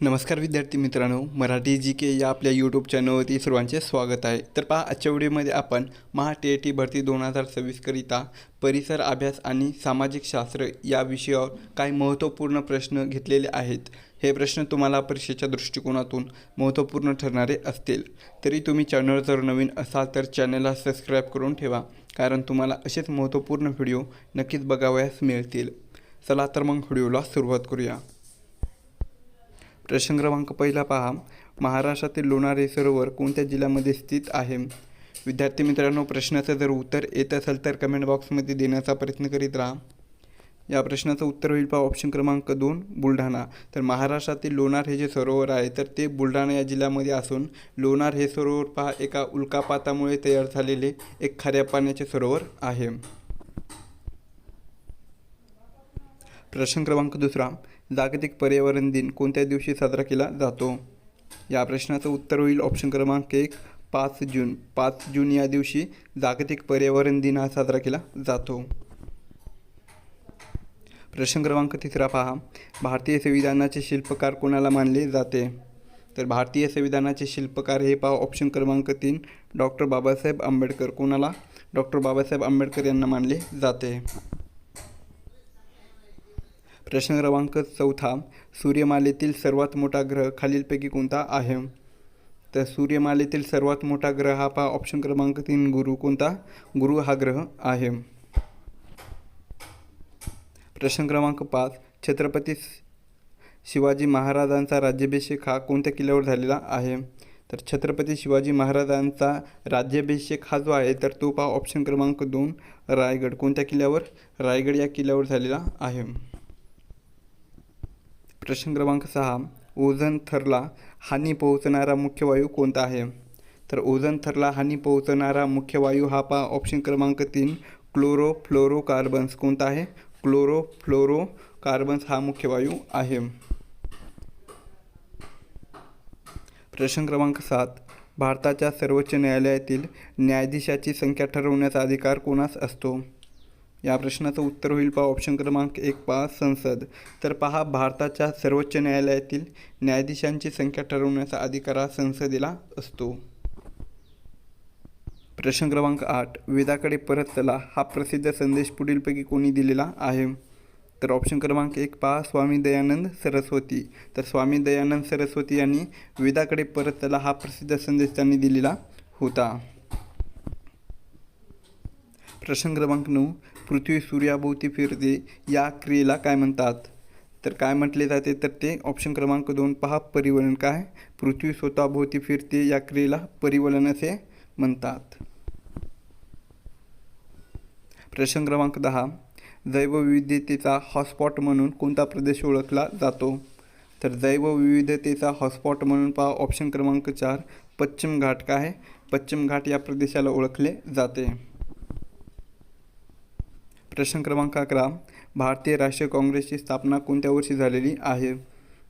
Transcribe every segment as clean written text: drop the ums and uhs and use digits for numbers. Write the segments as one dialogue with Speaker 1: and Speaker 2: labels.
Speaker 1: नमस्कार विद्यार्थी मित्रांनो, मराठी जी के या आपल्या यूट्यूब चॅनलवरती सर्वांचे स्वागत आहे। तर पहा, आजच्या व्हिडिओमध्ये आपण महा-टी-आय-टी भरती 2026 करिता परिसर अभ्यास आणि सामाजिक शास्त्र या विषयावर काही महत्त्वपूर्ण प्रश्न घेतलेले आहेत। हे प्रश्न तुम्हाला परीक्षेच्या दृष्टिकोनातून महत्त्वपूर्ण ठरणारे असतील। तरी तुम्ही चॅनलवर जर नवीन असाल तर चॅनलला सबस्क्राईब करून ठेवा, कारण तुम्हाला असेच महत्त्वपूर्ण व्हिडिओ नक्कीच बघावयास मिळतील। चला तर मग व्हिडिओला सुरुवात करूया। प्रश्न क्रमांक पहिला पहा, महाराष्ट्रातील लोणार हे सरोवर कोणत्या जिल्ह्यामध्ये स्थित आहे? विद्यार्थी मित्रांनो, प्रश्नाचं जर उत्तर येत असेल तर कमेंट बॉक्समध्ये देण्याचा प्रयत्न करीत राहा। या प्रश्नाचं उत्तर होईल पहा ऑप्शन क्रमांक 2 बुलढाणा। तर महाराष्ट्रातील लोणार हे जे सरोवर आहे तर ते बुलढाणा या जिल्ह्यामध्ये असून लोणार हे सरोवर पहा एका उल्कापातामुळे तयार झालेले एक खाऱ्या पाण्याचे सरोवर आहे। प्रश्न क्रमांक दुसरा, जागतिक पर्यावरण दिन कोणत्या दिवशी साजरा केला जातो? या प्रश्नाचं उत्तर होईल ऑप्शन क्रमांक 1 5 जून। 5 जून या दिवशी जागतिक पर्यावरण दिन हा साजरा केला जातो। प्रश्न क्रमांक तिसरा पहा, भारतीय संविधानाचे शिल्पकार कोणाला मानले जाते? तर भारतीय संविधानाचे शिल्पकार हे पहा ऑप्शन क्रमांक 3 डॉक्टर बाबासाहेब आंबेडकर। कोणाला? डॉक्टर बाबासाहेब आंबेडकर यांना मानले जाते। प्रश्न क्रमांक चौथा, सूर्यमालेतील सर्वात मोठा ग्रह खालीलपैकी कोणता आहे? तर सूर्यमालेतील सर्वात मोठा ग्रह हा पहा ऑप्शन क्रमांक 3 गुरु। कोणता? गुरु हा ग्रह आहे। प्रश्न क्रमांक 5, छत्रपती शिवाजी महाराजांचा राज्याभिषेक हा कोणत्या किल्ल्यावर झालेला आहे? तर छत्रपती शिवाजी महाराजांचा राज्याभिषेक हा जो आहे तर तो पहा ऑप्शन क्रमांक 2 रायगड। कोणत्या किल्ल्यावर? रायगड या किल्ल्यावर झालेला आहे। प्रश्न क्रमांक 6, ओझोन थरला हानी पोहोचणारा मुख्य वायू कोणता आहे? तर ओझोन थरला हानी पोहोचणारा मुख्य वायू हा पहा ऑप्शन क्रमांक 3 क्लोरोफ्लोरोकार्बन्स। कोणता आहे? क्लोरोफ्लोरोकार्बन्स हा मुख्य वायू आहे। प्रश्न क्रमांक 7, भारताच्या सर्वोच्च न्यायालयातील न्यायाधीशाची संख्या ठरवण्याचा अधिकार कोणास असतो? या प्रश्नाचं उत्तर होईल पहा ऑप्शन क्रमांक 1 पहा संसद। तर पहा, भारताच्या सर्वोच्च न्यायालयातील न्यायाधीशांची संख्या ठरवण्याचा अधिकार हा संसदेला असतो। प्रश्न क्रमांक 8, वेदाकडे परत चला हा प्रसिद्ध संदेश पुढीलपैकी कोणी दिलेला आहे? तर ऑप्शन क्रमांक 1 पहा स्वामी दयानंद सरस्वती। तर स्वामी दयानंद सरस्वती यांनी वेदाकडे परत चला हा प्रसिद्ध संदेश त्यांनी दिलेला होता। प्रश्न क्रमांक 9, पृथ्वी सूर्याभोवती फिरते या क्रियेला काय म्हणतात? तर काय म्हटले जाते? तर ते ऑप्शन क्रमांक 2 पहा परिवलन। काय? पृथ्वी स्वतःभोवती फिरते या क्रियेला परिवलन असे म्हणतात। प्रश्न क्रमांक 10, जैवविविधतेचा हॉटस्पॉट म्हणून कोणता प्रदेश ओळखला जातो? तर जैवविविधतेचा हॉटस्पॉट म्हणून पहा ऑप्शन क्रमांक 4 पश्चिम घाट। काय आहे? पश्चिम घाट या प्रदेशाला ओळखले जाते। प्रश्न क्रमांक 11, भारतीय राष्ट्रीय काँग्रेसची स्थापना कोणत्या वर्षी झालेली आहे?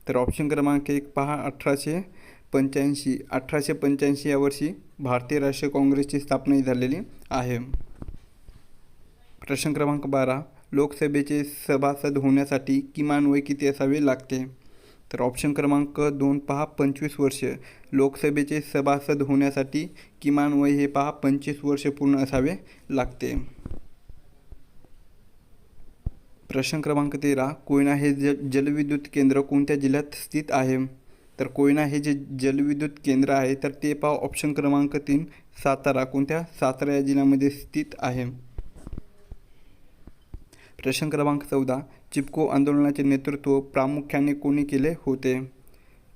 Speaker 1: तर ऑप्शन क्रमांक 1 पहा 1885। 1885 या वर्षी भारतीय राष्ट्रीय काँग्रेसची स्थापना झालेली आहे। प्रश्न क्रमांक 12, लोकसभेचे सभासद होण्यासाठी किमान वय किती असावे लागते? तर ऑप्शन क्रमांक 2 पहा 25 वर्ष। लोकसभेचे सभासद होण्यासाठी किमान वय हे पहा 25 वर्ष पूर्ण असावे लागते। प्रश्न क्रमांक 13, कोयना हे जलविद्युत केंद्र कोणत्या जिल्ह्यात स्थित आहे? तर कोयना हे जे जलविद्युत केंद्र आहे तर ते पहा ऑप्शन क्रमांक 3 सातारा। कोणत्या? सातारा या जिल्ह्यामध्ये स्थित आहे। प्रश्न क्रमांक 14, चिपको आंदोलनाचे नेतृत्व प्रामुख्याने कोणी केले होते?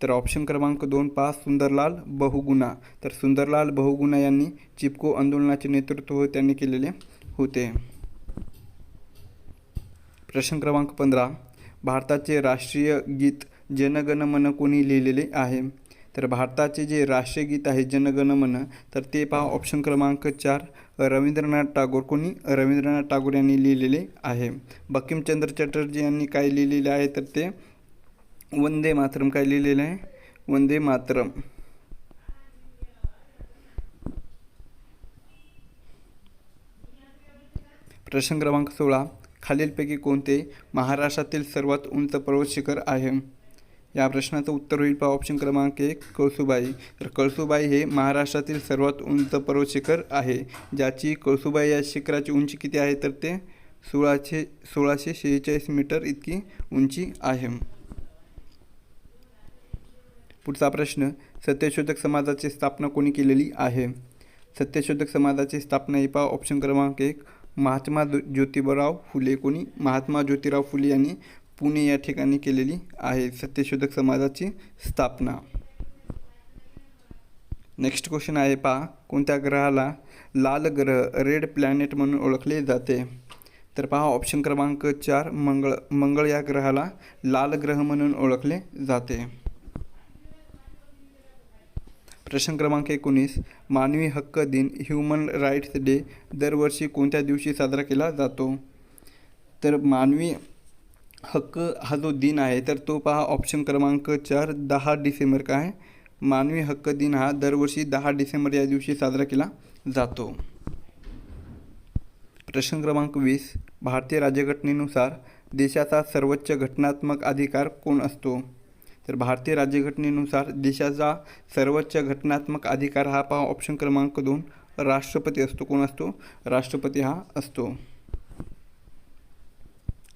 Speaker 1: तर ऑप्शन क्रमांक 2 पहा सुंदरलाल बहुगुणा। तर सुंदरलाल बहुगुणा यांनी चिपको आंदोलनाचे नेतृत्व त्यांनी केलेले होते। प्रश्न क्रमांक 15, भारताचे राष्ट्रीय गीत जन गण मन कोणी लिहिलेले आहे? तर भारताचे जे राष्ट्रीय गीत आहे जन गण मन तर ते पहा ऑप्शन क्रमांक 4 रवींद्रनाथ टागोर। कोणी? रवींद्रनाथ टागोर यांनी लिहिलेले आहे। बंकिमचंद्र चटर्जी यांनी काय लिहिलेले आहे? तर ते वंदे मातरम। काय लिहिलेलं आहे? वंदे मातरम। प्रश्न क्रमांक 16, खालीलपैकी कोणते महाराष्ट्रातील सर्वात उंच पर्वत शिखर आहे? या प्रश्नाचं उत्तर होईल पहा ऑप्शन क्रमांक 1 कळसुबाई. तर कळसुबाई हे महाराष्ट्रातील सर्वात उंच पर्वत शिखर आहे, ज्याची कळसुबाई या शिखराची उंची किती आहे तर ते 1646 मीटर इतकी उंची आहे. पुढचा प्रश्न, सत्यशोधक समाजाची स्थापना कोणी केलेली आहे? सत्यशोधक समाजाची स्थापना ही पहा ऑप्शन क्रमांक 1 महात्मा ज्योतिबराव फुले. कोणी? महात्मा ज्योतिराव फुले यांनी पुणे या ठिकाणी केलेली आहे सत्यशोधक समाजाची स्थापना. नेक्स्ट क्वेश्चन आहे पहा, कोणत्या ग्रहाला लाल ग्रह रेड प्लॅनेट म्हणून ओळखले जाते? तर पहा ऑप्शन क्रमांक 4 मंगळ या ग्रहाला लाल ग्रह म्हणून ओळखले जाते. प्रश्न क्रमांक 19, मानवी हक्क दिन ह्युमन राईट्स डे दरवर्षी कोणत्या दिवशी साजरा केला जातो? तर मानवी हक्क हा जो दिन आहे तर तो पहा ऑप्शन क्रमांक 4 10 डिसेंबर. काय? मानवी हक्क दिन हा दरवर्षी 10 डिसेंबर या दिवशी साजरा केला जातो. प्रश्न क्रमांक 20, भारतीय राज्यघटनेनुसार देशाचा सर्वोच्च घटनात्मक अधिकार कोण असतो? तर भारतीय राज्यघटनेनुसार देशाचा सर्वोच्च घटनात्मक अधिकार हा पहा ऑप्शन क्रमांक 2 राष्ट्रपती असतो. कोण असतो? राष्ट्रपती हा असतो.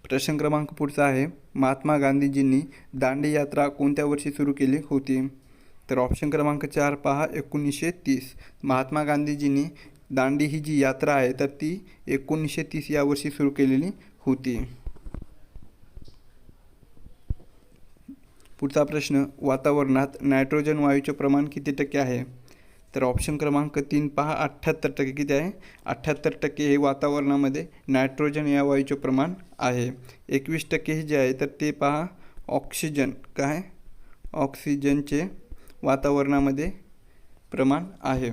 Speaker 1: प्रश्न क्रमांक पुढचा आहे, महात्मा गांधीजींनी दांडी यात्रा कोणत्या वर्षी सुरू केली होती? तर ऑप्शन क्रमांक 4 पहा 1930. महात्मा गांधीजींनी दांडी ही जी यात्रा आहे तर ती 1930 या वर्षी सुरू केलेली होती. पुढचा प्रश्न, वातावरणात नायट्रोजन वायूचे प्रमाण किती टक्के आहे? तर ऑप्शन क्रमांक 3 पहा 78%. किती आहे? 78% हे वातावरणामध्ये नायट्रोजन या वायूचे प्रमाण आहे. 21% हे जे आहे तर ते पहा ऑक्सिजन. काय? ऑक्सिजनचे वातावरणामध्ये प्रमाण आहे.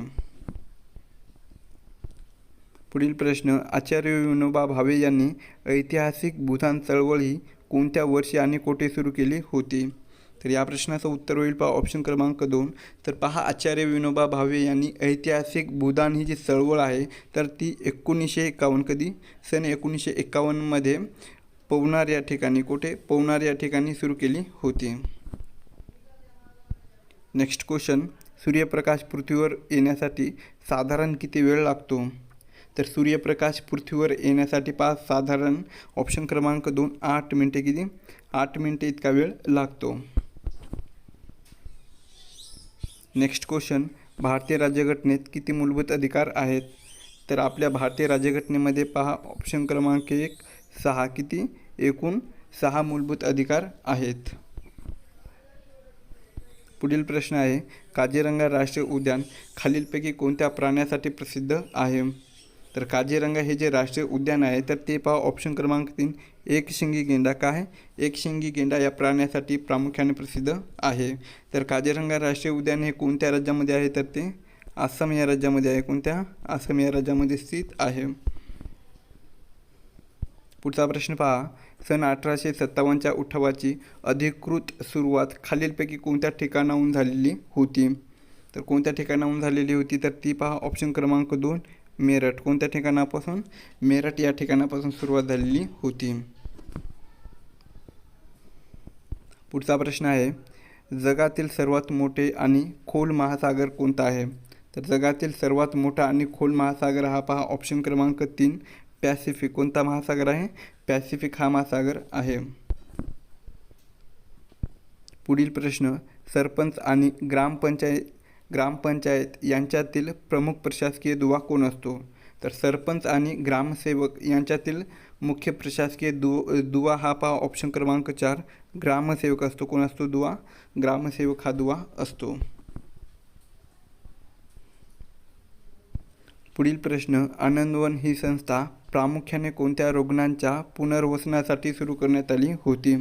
Speaker 1: पुढील प्रश्न, आचार्य विनोबा भावे यांनी ऐतिहासिक भूदान चळवळ ही कोणत्या वर्षी आणि कोठे सुरू केली होती? तर या प्रश्नाचं उत्तर होईल पहा ऑप्शन क्रमांक 2. तर पहा आचार्य विनोबा भावे यांनी ऐतिहासिक भूदान ही जी चळवळ आहे तर ती 1951 कधी? सन 1951 पवनार या ठिकाणी. कुठे? पवनार या ठिकाणी सुरू केली होती. नेक्स्ट क्वेश्चन, सूर्यप्रकाश पृथ्वीवर येण्यासाठी साधारण किती वेळ लागतो? तर सूर्यप्रकाश पृथ्वीवर येण्यासाठी पहा साधारण ऑप्शन क्रमांक 2 8 मिनिटे. किती? 8 मिनिटे इतका वेळ लागतो. नेक्स्ट क्वेश्चन, भारतीय राज्यघटनेत किती मूलभूत अधिकार आहेत? तर आपल्या भारतीय राज्यघटनेमध्ये पहा ऑप्शन क्रमांक 1 6. किती? एकूण 6 मूलभूत अधिकार आहेत. पुढील प्रश्न आहे, काझीरंगा राष्ट्रीय उद्यान खालीलपैकी कोणत्या प्राण्यासाठी प्रसिद्ध आहे? तर काझीरंगा हे जे राष्ट्रीय उद्यान आहे तर ते पहा ऑप्शन क्रमांक 3 एकशिंगी गेंडा. काय? एकशिंगी गेंडा या प्राण्यासाठी प्रामुख्याने प्रसिद्ध आहे. तर काझीरंगा राष्ट्रीय उद्यान हे कोणत्या राज्यामध्ये आहे तर ते आसाम या राज्यामध्ये आहे. कोणत्या? आसाम या राज्यामध्ये स्थित आहे. पुढचा प्रश्न पहा, सन 1857च्या उठावाची अधिकृत सुरुवात खालीलपैकी कोणत्या ठिकाणाहून झालेली होती? तर कोणत्या ठिकाणाहून झालेली होती तर ती पहा ऑप्शन क्रमांक 2 मेरठ. कोणत्या ठिकाणापासून? मेरठ या ठिकाणापासून सुरुवात झालेली होती. पुढचा प्रश्न आहे, जगातील सर्वात मोठे आणि खोल महासागर कोणता आहे? तर जगातील सर्वात मोठा आणि खोल महासागर हा पहा ऑप्शन क्रमांक 3 पॅसिफिक. कोणता महासागर आहे? पॅसिफिक हा महासागर आहे. पुढील प्रश्न, सरपंच आणि ग्रामपंचायत यांच्यातील प्रमुख प्रशासकीय दुवा कोण असतो? तर सरपंच आणि ग्रामसेवक यांच्यातील मुख्य प्रशासकीय दुवा हा पहा ऑप्शन क्रमांक 4 ग्रामसेवक असतो. कोण असतो दुवा? ग्रामसेवक हा दुवा असतो. पुढील प्रश्न, आनंदवन ही संस्था प्रामुख्याने कोणत्या रुग्णांच्या पुनर्वसनासाठी सुरू करण्यात आली होती?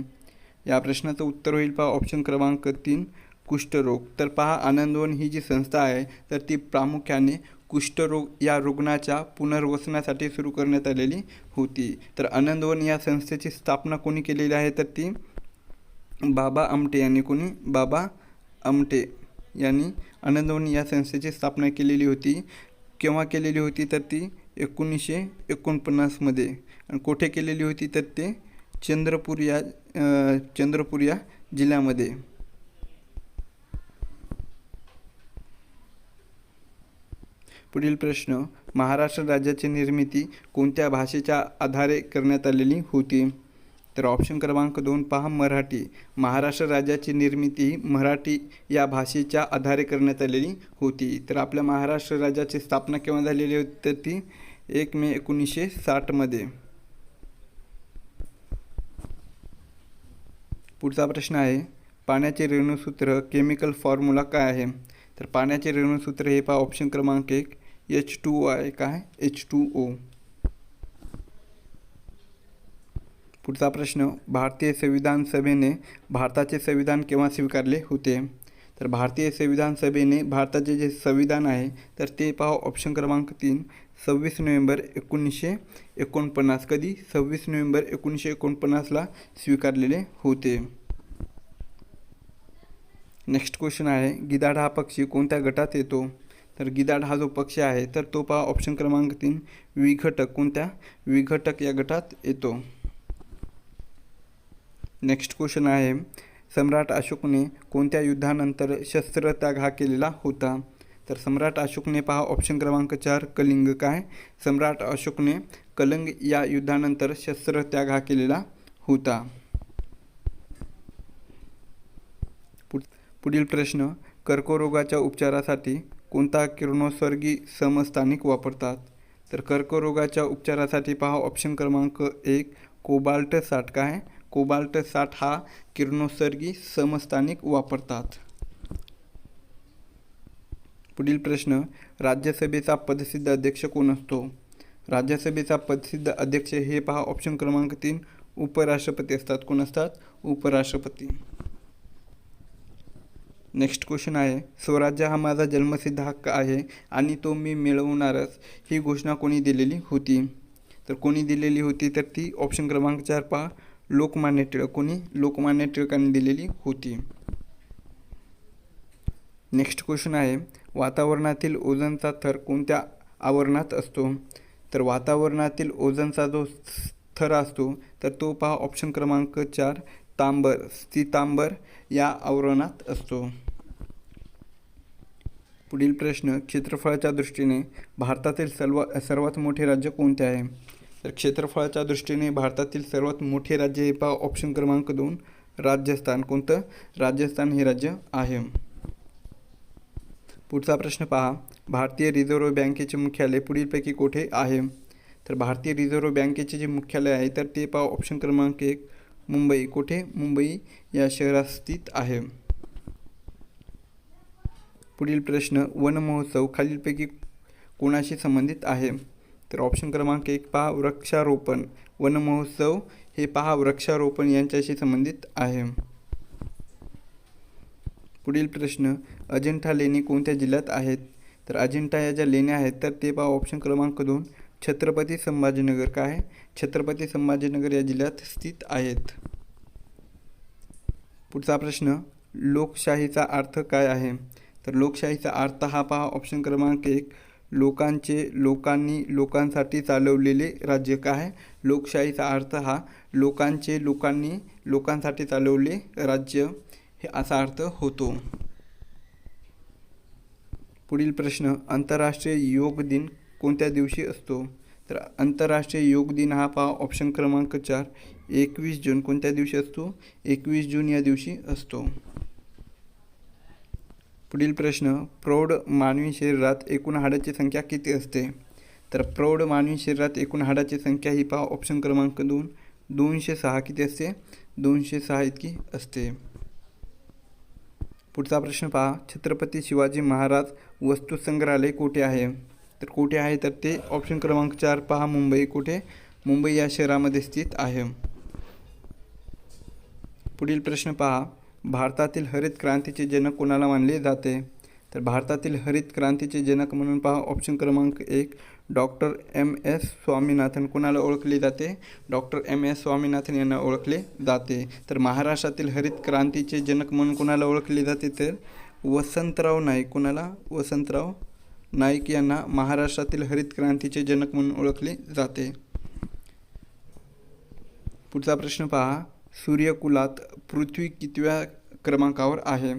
Speaker 1: या प्रश्नाचं उत्तर होईल पहा ऑप्शन क्रमांक 3 कुष्ठरोग. तर पहा आनंदवन ही जी संस्था आहे तर ती प्रामुख्याने कुष्ठरोग या रुग्णाच्या पुनर्वसनासाठी सुरू करण्यात आलेली होती. तर आनंदवन या संस्थेची स्थापना कोणी केलेली आहे तर ती बाबा आमटे यांनी. कोणी? बाबा आमटे यांनी आनंदवन या संस्थेची स्थापना केलेली होती. केव्हा केलेली होती तर ती 1949 आणि कुठे केलेली होती तर ते चंद्रपूर या जिल्ह्यामध्ये पुढील प्रश्न, महाराष्ट्र राज्याची निर्मिती कोणत्या भाषेच्या आधारे करण्यात आलेली होती? तर ऑप्शन क्रमांक 2 पहा, मराठी. महाराष्ट्र राज्याची निर्मिती मराठी या भाषेच्या आधारे करण्यात आलेली होती. तर आपल्या महाराष्ट्र राज्याची स्थापना केव्हा झालेली होती? तर ती 1 मे 1960मध्ये. पुढचा प्रश्न आहे, पाण्याचे रेणुसूत्र केमिकल फॉर्म्युला काय आहे? तर पाण्याचे रेणुसूत्र हे पहा, ऑप्शन क्रमांक 1 H2O आहे. काय? H2O. पुढचा प्रश्न, भारतीय संविधान सभेने भारताचे संविधान केव्हा स्वीकारले होते? तर भारतीय संविधान सभेने भारताचे जे संविधान आहे तर ते पहा, ऑप्शन क्रमांक 3 26 नोव्हेंबर 1949. कधी? 26 नोव्हेंबर 1949ला स्वीकारलेले होते. नेक्स्ट क्वेश्चन आहे, गिधाड हा पक्षी कोणत्या गटात येतो? तर गिधाड हा जो पक्षी आहे तर तो पहा, ऑप्शन क्रमांक 3 विघटक. कोणत्या? विघटक या गटात येतो. नेक्स्ट क्वेश्चन आहे, सम्राट अशोकने कोणत्या युद्धानंतर शस्त्रत्याग हा केलेला होता? तर सम्राट अशोकने पहा, ऑप्शन क्रमांक 4 कलिंग. काय? सम्राट अशोकने कलिंग या युद्धानंतर शस्त्रत्याग हा केलेला होता. पुढील प्रश्न, कर्करोगाच्या उपचारासाठी कोणता किरणोत्सर्गी समस्थानिक वापरतात? तर कर्करोगाच्या उपचारासाठी पहा, ऑप्शन क्रमांक 1 कोबाल्ट 60. काय? कोबाल्ट 60 हा किरणोत्सर्गी समस्थानिक वापरतात. पुढील प्रश्न, राज्यसभेचा पदसिद्ध अध्यक्ष कोण असतो? राज्यसभेचा पदसिद्ध अध्यक्ष हे पहा, ऑप्शन क्रमांक 3 उपराष्ट्रपती असतात. कोण असतात? उपराष्ट्रपती. नेक्स्ट क्वेश्चन आहे, स्वराज्य हा माझा जन्मसिद्ध हक्क आहे आणि तो मी मिळवणारच ही घोषणा कोणी दिलेली होती? तर कोणी दिलेली होती? तर ती ऑप्शन क्रमांक 4 पहा, लोकमान्य टिळक. कोणी? लोकमान्य टिळकांनी दिलेली होती. नेक्स्ट क्वेश्चन आहे, वातावरणातील ओझोनचा थर कोणत्या आवरणात असतो? तर वातावरणातील ओझोनचा जो थर असतो तर तो पहा, ऑप्शन क्रमांक 4 तांबर, सीतांबर या आवरणात असतो. पुढील प्रश्न, क्षेत्रफळाच्या दृष्टीने भारतातील सर्वात मोठे राज्य कोणते आहे? तर क्षेत्रफळाच्या दृष्टीने भारतातील सर्वात मोठे राज्य हे पहा, ऑप्शन क्रमांक 2 राजस्थान. कोणतं? राजस्थान हे राज्य आहे. पुढचा प्रश्न पहा, भारतीय रिझर्व्ह बँकेचे मुख्यालय पुढीलपैकी कोठे आहे? तर भारतीय रिझर्व्ह बँकेचे जे मुख्यालय आहे तर ते पहा, ऑप्शन क्रमांक 1 मुंबई. कोठे? मुंबई या शहरात स्थित आहे. पुढील प्रश्न, वन महोत्सव खालीलपैकी कोणाशी संबंधित आहे? तर ऑप्शन क्रमांक 1 पहा, वृक्षारोपण. वन महोत्सव हे पहा, वृक्षारोपण यांच्याशी संबंधित आहे. पुढील प्रश्न, अजिंठा लेणी कोणत्या जिल्ह्यात आहेत? तर अजिंठा या ज्या लेण्या आहेत तर ते पहा, ऑप्शन क्रमांक 2 छत्रपती संभाजीनगर. काय? छत्रपती संभाजीनगर या जिल्ह्यात स्थित आहेत. पुढचा प्रश्न, लोकशाहीचा अर्थ काय आहे? तर लोकशाहीचा अर्थ हा पहा, ऑप्शन क्रमांक 1 लोकांनी लोकांसाठी चालवलेले राज्य. काय? लोकशाहीचा अर्थ हा लोकांनी लोकांसाठी चालवले राज्य हे असा अर्थ होतो. पुढील प्रश्न, आंतरराष्ट्रीय योग दिन कोणत्या दिवशी असतो? तर आंतरराष्ट्रीय योग दिन हा पहा, ऑप्शन क्रमांक 4 21 जून. कोणत्या दिवशी असतो? 21 जून या दिवशी असतो. पुढील प्रश्न, प्रौढ मानवी शरीरात एकूण हाडाची संख्या किती असते? तर प्रौढ मानवी शरीरात एकूण हाडाची संख्या ही पहा, ऑप्शन क्रमांक 2 206. किती असते? 206 इतकी असते. पुढचा प्रश्न पहा, छत्रपती शिवाजी महाराज वस्तू संग्रहालय कोठे आहे? तर कोठे आहे? तर ते ऑप्शन क्रमांक 4 पहा, मुंबई. कुठे? मुंबई या शहरामध्ये स्थित आहे. पुढील प्रश्न पहा, भारतातील हरित क्रांतीचे जनक कोणाला मानले जाते? तर भारतातील हरित क्रांतीचे जनक म्हणून पहा, ऑप्शन क्रमांक 1 डॉक्टर M.S. स्वामीनाथन. कोणाला ओळखले जाते? Doctor M.S. स्वामीनाथन यांना ओळखले जाते. तर महाराष्ट्रातील हरित क्रांतीचे जनक म्हणून कोणाला ओळखले जाते? तर वसंतराव नाईक. कोणाला? वसंतराव नाईक यांना महाराष्ट्रातील हरित क्रांतीचे जनक म्हणून ओळखले जाते. पुढचा प्रश्न पहा, सूर्यकुलात पृथ्वी कितव्या क्रमांकावर आहे?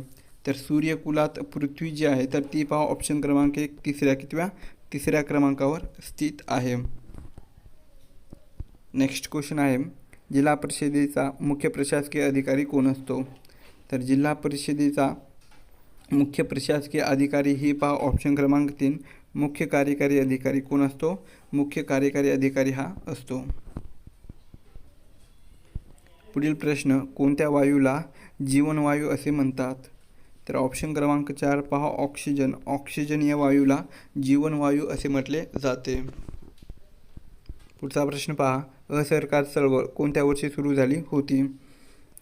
Speaker 1: तर सूर्यकुलात पृथ्वी जी आहे तर ती पहा, ऑप्शन क्रमांक 1 तिसऱ्या. कितव्या? तिसऱ्या क्रमांकावर स्थित आहे. नेक्स्ट क्वेश्चन आहे, जिल्हा परिषदेचा मुख्य प्रशासकीय अधिकारी कोण असतो? तर जिल्हा परिषदेचा मुख्य प्रशासकीय अधिकारी ही पहा ऑप्शन क्रमांक 3 मुख्य कार्यकारी अधिकारी कोण असतो? मुख्य कार्यकारी अधिकारी हा असतो. पुढील प्रश्न, कोणत्या वायूला जीवनवायू असे म्हणतात? तर ऑप्शन क्रमांक 4 पहा ऑक्सिजन. ऑक्सिजन या वायूला जीवनवायू असे म्हटले जाते. पुढचा प्रश्न पहा, असहकार चळवळ कोणत्या वर्षी सुरू झाली होती?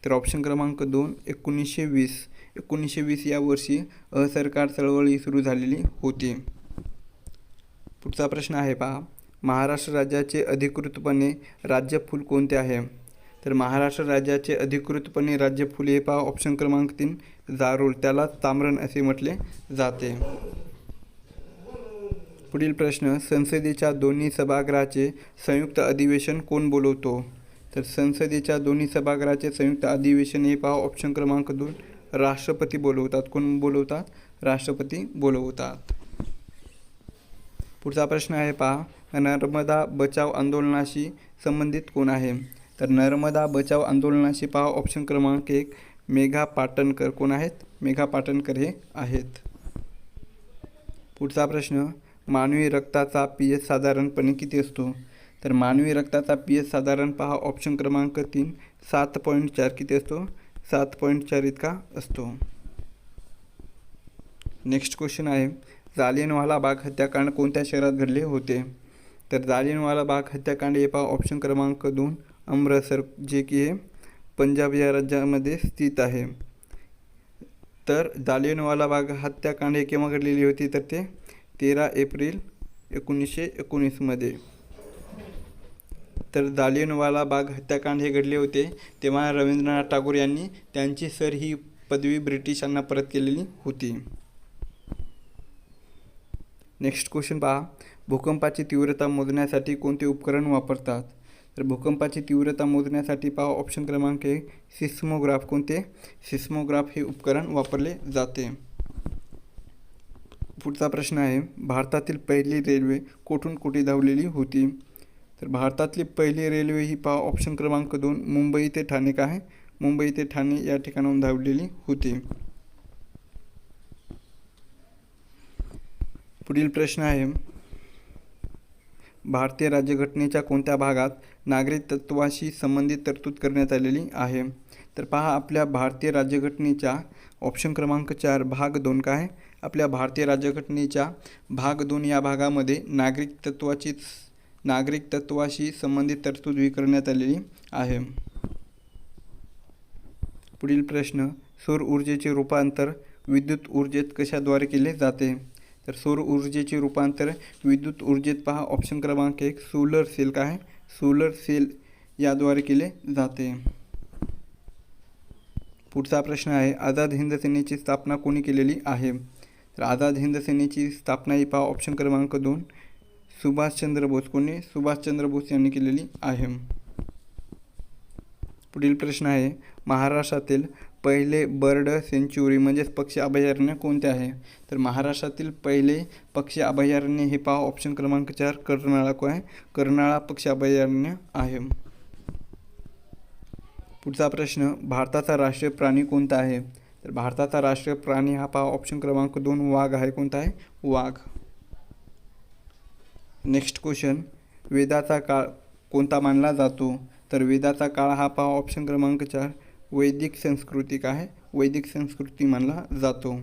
Speaker 1: तर ऑप्शन क्रमांक 2 1920. 1920 या वर्षी असहकार चळवळ ही सुरू झालेली होती. पुढचा प्रश्न आहे पहा, महाराष्ट्र राज्याचे अधिकृतपणे राज्यफूल कोणते आहे? तर महाराष्ट्र राज्याचे अधिकृतपणे राज्यफूल हे पहा ऑप्शन क्रमांक 3 जारूळ, त्याला ताम्रण असे म्हटले जाते. पुढील प्रश्न, संसदेच्या दोन्ही सभागृहाचे संयुक्त अधिवेशन कोण बोलवतो? तर संसदेच्या दोन्ही सभागृहाचे संयुक्त अधिवेशन हे पहा ऑप्शन क्रमांक 2 राष्ट्रपती बोलवतात. कोण बोलवतात? राष्ट्रपती बोलवतात. पुढचा प्रश्न आहे पहा, नर्मदा बचाव आंदोलनाशी संबंधित कोण आहे? तर नर्मदा बचाव आंदोलनाशी पहा ऑप्शन क्रमांक 1 मेघा पाटणकर. कोण आहेत? मेघा पाटणकर हे आहेत. पुढचा प्रश्न, मानवी रक्ताचा pH साधारणपणे किती असतो? तर मानवी रक्ताचा pH साधारण पहा ऑप्शन क्रमांक 3 7.4 किती असतो? 7.4 इतका असतो. नेक्स्ट क्वेश्चन आहे, जालियनवाला बाग हत्याकांड कोणत्या शहरात घडले होते? तर जालियनवाला बाग हत्याकांड हे पहा ऑप्शन क्रमांक 2 अमृतसर, जे की हे पंजाब या राज्यामध्ये स्थित आहे. तर जालियनवाला बाग हत्याकांड हे केव्हा घडलेली होती? तर ते 13 एप्रिल 1919 मध्ये. तर जालियनवाला बाग हत्याकांड हे घडले होते तेव्हा रवींद्रनाथ टागोर यांनी त्यांची सर ही पदवी ब्रिटिशांना परत केलेली होती. नेक्स्ट क्वेश्चन पहा, भूकंपाची तीव्रता मोजण्यासाठी कोणते उपकरण वापरतात? तर भूकंपाची तीव्रता मोजण्यासाठी पहा ऑप्शन क्रमांक 1 सिस्मोग्राफ. कोणते? सिस्मोग्राफ हे उपकरण वापरले जाते. पुढचा प्रश्न आहे, भारतातील पहिली रेल्वे कोठून कुठे धावलेली होती? तर भारतातली पहिली रेल्वे ही पहा ऑप्शन क्रमांक 2 मुंबई ते ठाणे. काय आहे? मुंबई ते ठाणे या ठिकाणाहून धावलेली होती. पुढील प्रश्न आहे, भारतीय राज्यघटनेच्या कोणत्या भागात नागरिकत्वाशी संबंधित तरतूद करण्यात आलेली आहे? तर पहा आपल्या भारतीय राज्यघटनेच्या ऑप्शन क्रमांक 4 भाग 2 काय आहे? आपल्या भारतीय राज्यघटनेच्या भाग 2 या भागामध्ये नागरिकत्वाशी संबंधित तरतूद करण्यात आलेली आहे. पुढील प्रश्न, सौर ऊर्जेचे रूपांतर विद्युत ऊर्जेत कशाद्वारे केले जाते? तर सौर ऊर्जेचे रूपांतर विद्युत ऊर्जेत पहा ऑप्शन क्रमांक 1 सोलर सेल. काय आहे? सोलर सेल याद्वारे केले जाते. पुढचा प्रश्न आहे, आझाद हिंद सेनेची स्थापना कोणी केलेली आहे? तर आझाद हिंद सेनेची स्थापना ही पहा ऑप्शन क्रमांक 2 सुभाषचंद्र बोस. कोणी? सुभाषचंद्र बोस यांनी केलेली आहे. पुढील प्रश्न आहे, महाराष्ट्रातील पहिले बर्ड सेंच्युरी म्हणजेच पक्षी अभयारण्य कोणते आहे? तर महाराष्ट्रातील पहिले पक्षी अभयारण्य हे पहा ऑप्शन क्रमांक 4 कर्नाळा. काय? कर्नाळा पक्षी अभयारण्य आहे. पुढचा प्रश्न, भारताचा राष्ट्रीय प्राणी कोणता आहे? तर भारताचा राष्ट्रीय प्राणी हा पहा ऑप्शन क्रमांक 2 वाघ आहे. कोणता आहे? वाघ. नेक्स्ट क्वेश्चन, वेदाचा काळ कोणता मानला जातो? तर वेदाचा काळ हा पहा ऑप्शन क्रमांक 4 वैदिक संस्कृती. काय आहे? वैदिक संस्कृती मानला जातो.